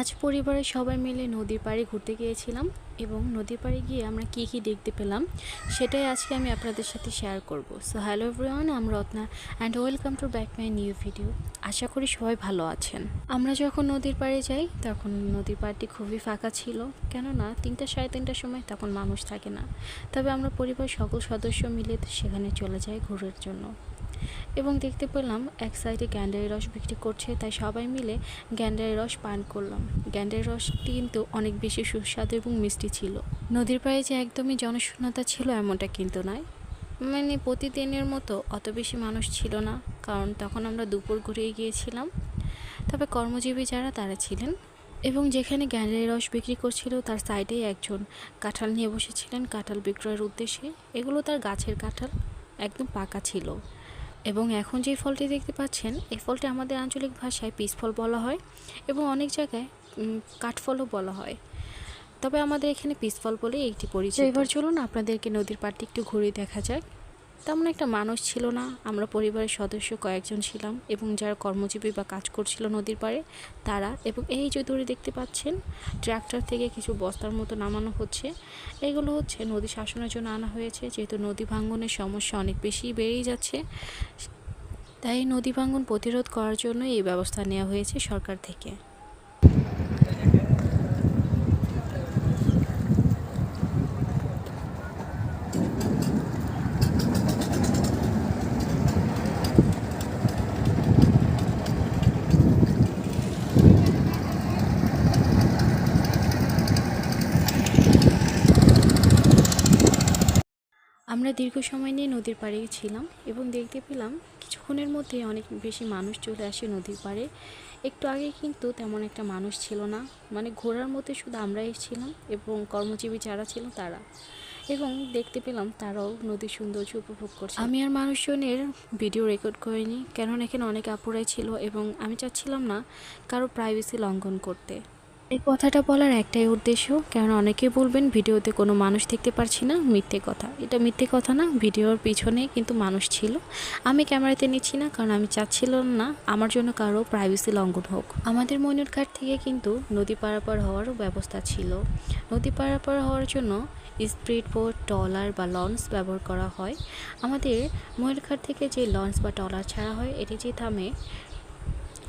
আজ পরিবারের সবাই মিলে নদীর পাড়ে ঘুরতে গিয়েছিলাম এবং নদীর পাড়ে গিয়ে আমরা কী কী দেখতে পেলাম সেটাই আজকে আমি আপনাদের সাথে শেয়ার করব। সো হ্যালো এভরিওয়ান, আমি Ratna and welcome to back my new video. আশা করি সবাই ভালো আছেন। আমরা যখন নদীর পাড়ে যাই তখন নদীর পাড়টি খুবই ফাঁকা ছিল, কেননা 3টা সাড়ে 3টার সময় তখন মানুষ থাকে না। তবে আমরা পরিবারের সকল সদস্য মিলে সেখানে চলে যাই ঘোরার জন্য এবং দেখতে পেলাম এক সাইডে গ্যান্ডারি রস বিক্রি করছে, তাই সবাই মিলে গ্যান্ডারি রস পান করলাম। গ্যান্ডারি রসটি কিন্তু অনেক বেশি সুস্বাদু এবং মিষ্টি ছিল। নদীর পাড়ে যে একদমই জনশূন্যতা ছিল এমনটা কিন্তু নয়, মানে প্রতিদিনের মতো অত বেশি মানুষ ছিল না, কারণ তখন আমরা দুপুর ঘুরিয়ে গিয়েছিলাম। তবে কর্মজীবী যারা তারা ছিলেন এবং যেখানে গ্যান্ডারি রস বিক্রি করছিল তার সাইডেই একজন কাঁঠাল নিয়ে বসেছিলেন কাঁঠাল বিক্রয়ের উদ্দেশ্যে। এগুলো তার গাছের কাঁঠাল, একদম পাকা ছিল। এবং এখন যে ফলটি দেখতে পাচ্ছেন এই ফলটি আমাদের আঞ্চলিক ভাষায় পিস ফল বলা হয় এবং অনেক জায়গায় কাঠফলও বলা হয়, তবে আমাদের এখানে পিস ফল বলে এইটি পরিচিত। এবার চলুন আপনাদেরকে নদীর পাড়টি একটু ঘুরে দেখা যাক। তেমন একটা মানুষ ছিল না, আমরা পরিবারের সদস্য কয়েকজন ছিলাম এবং যারা কর্মজীবী বা কাজ করছিল নদীর পাড়ে তারা। এবং এই যে দূরে দেখতে পাচ্ছেন ট্রাক্টর থেকে কিছু বস্তার মতো নামানো হচ্ছে, এগুলো হচ্ছে নদী শাসনের জন্য আনা হয়েছে, যেহেতু নদী ভাঙ্গনের সমস্যা অনেক বেশি বেড়েই যাচ্ছে, তাই নদী ভাঙ্গন প্রতিরোধ করার জন্য এই ব্যবস্থা নেওয়া হয়েছে সরকার থেকে। আমরা দীর্ঘ সময় নিয়ে নদীর পাড়ে ছিলাম এবং দেখতে পেলাম কিছুক্ষণের মধ্যে অনেক বেশি মানুষ চলে আসে নদীর পাড়ে। একটু আগে কিন্তু তেমন একটা মানুষ ছিল না, মানে ঘোরার মধ্যে শুধু আমরাই ছিলাম এবং কর্মজীবী যারা ছিল তারা, এবং দেখতে পেলাম তারাও নদীর সৌন্দর্য উপভোগ করছে। আমি আর মানুষজনের ভিডিও রেকর্ড করিনি, কেননা এখানে অনেক আপুরাই ছিল এবং আমি চাচ্ছিলাম না কারো প্রাইভেসি লঙ্ঘন করতে। এই কথাটা বলার একটাই উদ্দেশ্য, কারণ অনেকেই বলবেন ভিডিওতে কোনো মানুষ দেখতে পারছি না, মিথ্যে কথা। এটা মিথ্যে কথা না, ভিডিওর পিছনে কিন্তু মানুষ ছিল। আমি ক্যামেরাতে নিচ্ছি না কারণ আমি চাচ্ছিলাম না আমার জন্য কারো প্রাইভেসি লঙ্ঘন হোক। আমাদের ময়ূরঘাট থেকে কিন্তু নদী পারাপার হওয়ারও ব্যবস্থা ছিল। নদী পারাপার হওয়ার জন্য স্পিড বোট, ট্রলার বা লঞ্চ ব্যবহার করা হয়। আমাদের ময়ূরঘাট থেকে যে লঞ্চ বা ট্রলার ছাড়া হয় এটি যে থামে,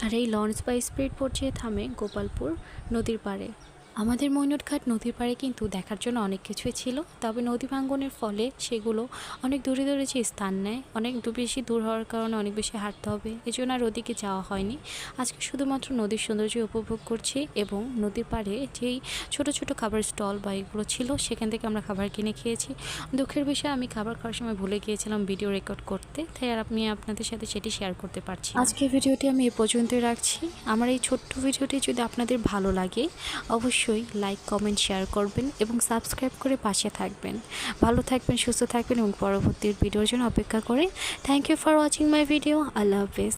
আর এই লঞ্চ বা স্পিড বোট যে থামে গোপালপুর নদীর পাড়ে। আমাদের ময়ূরঘাট নদীর পাড়ে কিন্তু দেখার জন্য অনেক কিছুই ছিল, তবে নদী ভাঙ্গনের ফলে সেগুলো অনেক দূরে দূরে যে স্থান নেয়, অনেক বেশি দূর হওয়ার কারণে অনেক বেশি হাঁটতে হবে, এই জন্য আর ওদিকে যাওয়া হয়নি। আজকে শুধুমাত্র নদীর সৌন্দর্য উপভোগ করছি এবং নদীর পাড়ে যেই ছোট ছোট খাবার স্টল বা এগুলো ছিল সেখান থেকে আমরা খাবার কিনে খেয়েছি। দুঃখের বিষয় আমি খাবার খাওয়ার সময় ভুলে গিয়েছিলাম ভিডিও রেকর্ড করতে, তাই আর আমি আপনাদের সাথে সেটি শেয়ার করতে পারছি। আজকে ভিডিওটি আমি এ পর্যন্তই রাখছি। আমার এই ছোট্ট ভিডিওটি যদি আপনাদের ভালো লাগে অবশ্যই লাইক, কমেন্ট, শেয়ার করবেন এবং সাবস্ক্রাইব করে পাশে থাকবেন। ভালো থাকবেন, সুস্থ থাকবেন এবং পরবর্তী ভিডিওর জন্য অপেক্ষা করে। Thank you for watching my video. আল্লাহ হাফেজ।